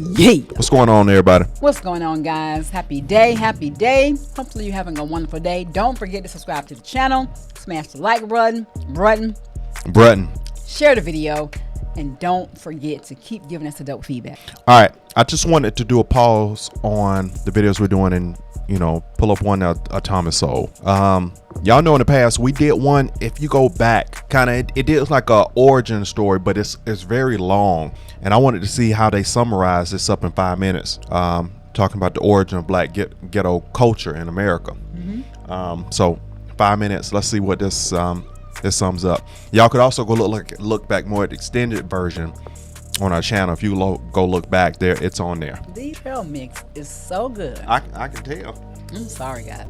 Yeah. What's going on, everybody? What's going on, guys? Happy day, happy day. Hopefully you're having a wonderful day. Don't forget to subscribe to the channel, smash the like button, share the video, and don't forget to keep giving us the dope feedback. All right, I just wanted to do a pause on the videos we're doing and pull up one Atomic Soul. Y'all know in the past we did one. If you go back, it did like a origin story, but it's very long, and I wanted to see how they summarize this up in 5 minutes, talking about the origin of black ghetto culture in America. So 5 minutes, let's see what this sums up. Y'all could also go look back more at the extended version on our channel. If you go look back there, it's on there. The trail mix is so good. I can tell. I'm sorry, guys.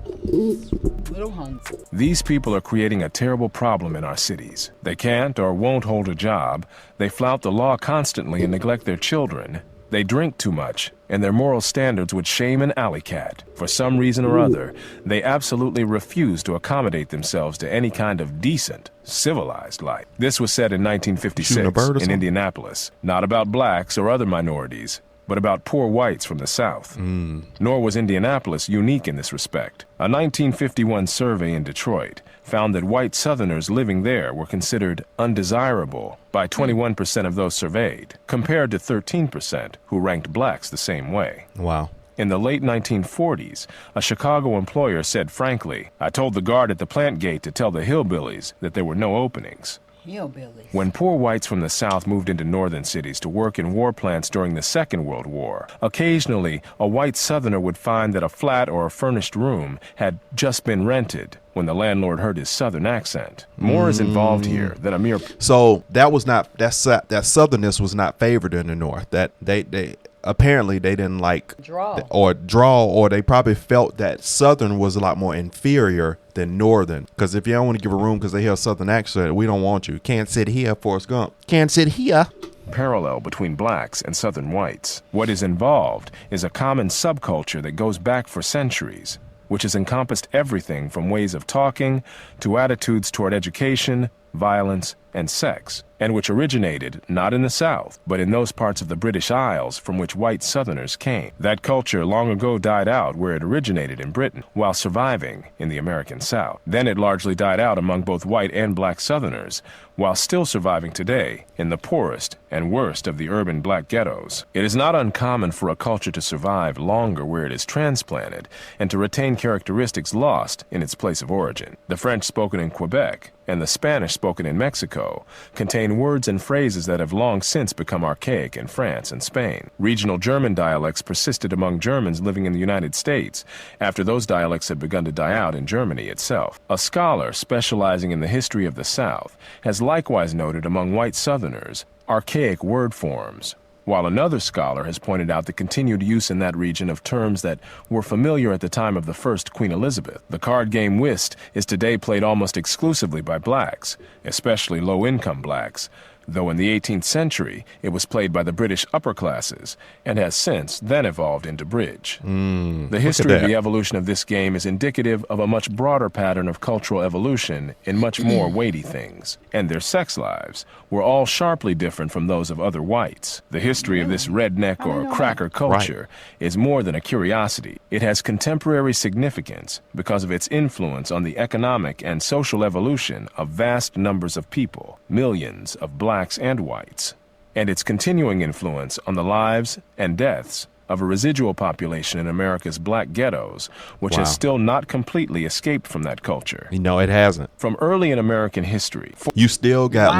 Little hungry. These people are creating a terrible problem in our cities. They can't or won't hold a job. They flout the law constantly and neglect their children. They drink too much, and their moral standards would shame an alley cat. For some reason or other, they absolutely refuse to accommodate themselves to any kind of decent, civilized life. This was said in 1956 in Indianapolis, not about blacks or other minorities, but about poor whites from the South. Nor was Indianapolis unique in this respect. A 1951 survey in Detroit found that white Southerners living there were considered undesirable by 21% of those surveyed, compared to 13% who ranked blacks the same way. Wow. In the late 1940s, a Chicago employer said frankly, "I told the guard at the plant gate to tell the hillbillies that there were no openings." Hillbillies. When poor whites from the South moved into northern cities to work in war plants during the Second World War, occasionally a white Southerner would find that a flat or a furnished room had just been rented when the landlord heard his Southern accent. More is involved here than a mere... So that was not, that Southernness was not favored in the North. That they apparently they didn't like draw, or they probably felt that Southern was a lot more inferior than Northern. Because if you don't want to give a room because they hear a Southern accent, we don't want you. Can't sit here, Forrest Gump. Can't sit here. Parallel between blacks and Southern whites. What is involved is a common subculture that goes back for centuries, which has encompassed everything from ways of talking to attitudes toward education, violence, and sex, and which originated not in the South, but in those parts of the British Isles from which white Southerners came. That culture long ago died out where it originated in Britain, while surviving in the American South. Then it largely died out among both white and black Southerners, while still surviving today in the poorest and worst of the urban black ghettos. It is not uncommon for a culture to survive longer where it is transplanted and to retain characteristics lost in its place of origin. The French spoken in Quebec and the Spanish spoken in Mexico contain words and phrases that have long since become archaic in France and Spain. Regional German dialects persisted among Germans living in the United States after those dialects had begun to die out in Germany itself. A scholar specializing in the history of the South has likewise noted among white Southerners archaic word forms, while another scholar has pointed out the continued use in that region of terms that were familiar at the time of the first Queen Elizabeth. The card game whist is today played almost exclusively by blacks, especially low-income blacks, though in the 18th century it was played by the British upper classes and has since then evolved into bridge. The history of the evolution of this game is indicative of a much broader pattern of cultural evolution in much more weighty things, and their sex lives were all sharply different from those of other whites. The history of this redneck or cracker culture is more than a curiosity. It has contemporary significance because of its influence on the economic and social evolution of vast numbers of people, millions of blacks and whites, and its continuing influence on the lives and deaths of a residual population in America's black ghettos, which has still not completely escaped from that culture. It hasn't. From early in American history, you still got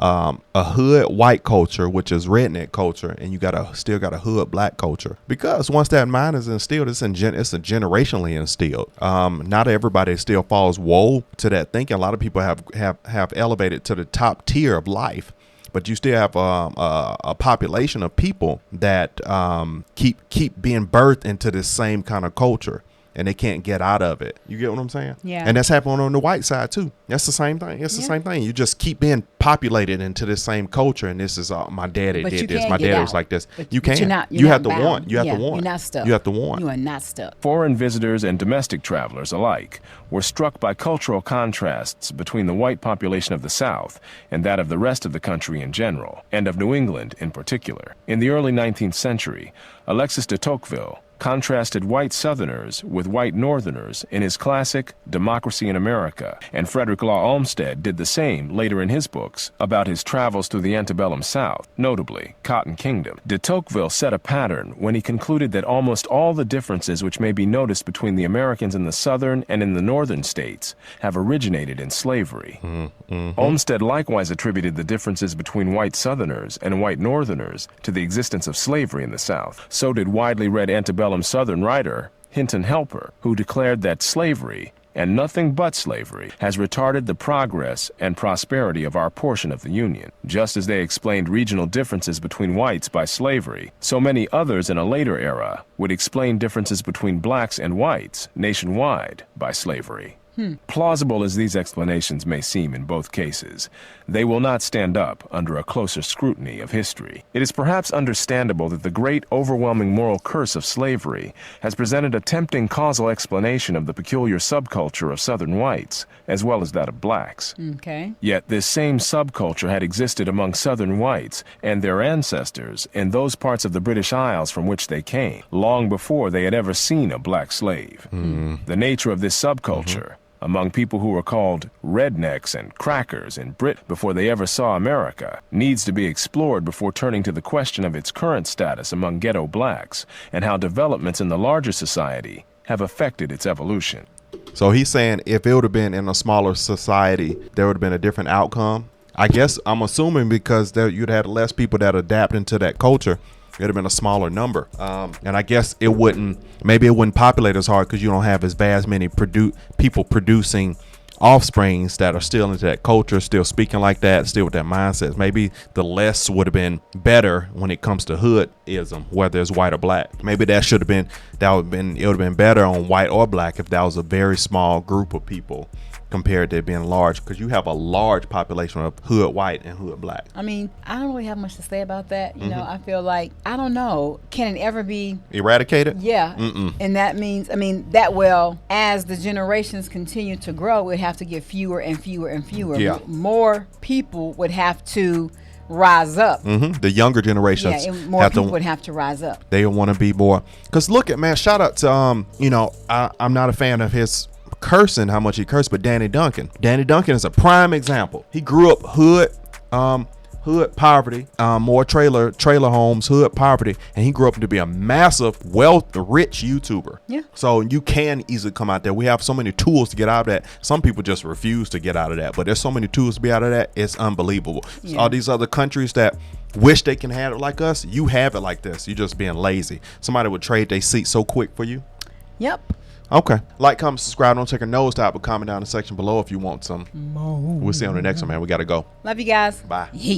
a hood white culture, which is redneck culture, and you still got a hood black culture. Because once that mind is instilled, it's generationally instilled. Not everybody still falls woe to that thinking. A lot of people have elevated to the top tier of life. But you still have a population of people that keep being birthed into this same kind of culture. and they can't get out of it. You get what I'm saying? Yeah. And that's happening on the white side too. That's the same thing. It's the same thing. You just keep being populated into this same culture, and this is my daddy But did you this. can't My get daddy out. was like this. But- you but can't. you're You not have to bound. want. You have to want. You're not stuck. You have to want. You are not stuck. Foreign visitors and domestic travelers alike were struck by cultural contrasts between the white population of the South and that of the rest of the country in general, and of New England in particular. In the early 19th century, Alexis de Tocqueville contrasted white Southerners with white Northerners in his classic Democracy in America, and Frederick Law Olmsted did the same later in his books about his travels through the antebellum South, notably Cotton Kingdom. De Tocqueville set a pattern when he concluded that almost all the differences which may be noticed between the Americans in the southern and in the northern states have originated in slavery. Olmsted likewise attributed the differences between white Southerners and white Northerners to the existence of slavery in the South. So did widely read antebellum Southern writer Hinton Helper, who declared that slavery, and nothing but slavery, has retarded the progress and prosperity of our portion of the Union. Just as they explained regional differences between whites by slavery, so many others in a later era would explain differences between blacks and whites nationwide by slavery. Plausible as these explanations may seem in both cases, they will not stand up under a closer scrutiny of history. It is perhaps understandable that the great overwhelming moral curse of slavery has presented a tempting causal explanation of the peculiar subculture of Southern whites, as well as that of blacks. Okay. Yet this same subculture had existed among Southern whites and their ancestors in those parts of the British Isles from which they came, long before they had ever seen a black slave. The nature of this subculture, among people who were called rednecks and crackers in Britain before they ever saw America, needs to be explored before turning to the question of its current status among ghetto blacks and how developments in the larger society have affected its evolution. So he's saying if it would have been in a smaller society, there would have been a different outcome. I guess I'm assuming because you'd have less people that adapt into that culture. It'd have been a smaller number. And I guess it wouldn't populate as hard because you don't have as vast many people producing offsprings that are still into that culture, still speaking like that, still with that mindset. Maybe the less would have been better when it comes to hoodism, whether it's white or black. Maybe it would have been better on white or black if that was a very small group of people compared to it being large, because you have a large population of hood white and hood black. I mean, I don't really have much to say about that. You know, I feel like, I don't know, can it ever be eradicated? Yeah. And that means, as the generations continue to grow, we'd have to get fewer and fewer and fewer. Yeah. More people would have to rise up. The younger generations, and more people would have to rise up. They want to be more. Because look at, man, shout out to I'm not a fan of his cursing, how much he cursed, but Danny Duncan is a prime example. He grew up hood poverty, more trailer homes, hood poverty, and he grew up to be a massive rich YouTuber. Yeah. So you can easily come out there. We have so many tools to get out of that. Some people just refuse to get out of that, but there's so many tools to be out of that. It's unbelievable. Yeah. So all these other countries that wish they can have it like us, you have it like this. You're just being lazy. Somebody would trade their seat so quick for you. Yep. Okay. Like, comment, subscribe. Don't take a nose dive, but comment down in the section below if you want some. We'll see you on the next one, man. We got to go. Love you guys. Bye. Yeet.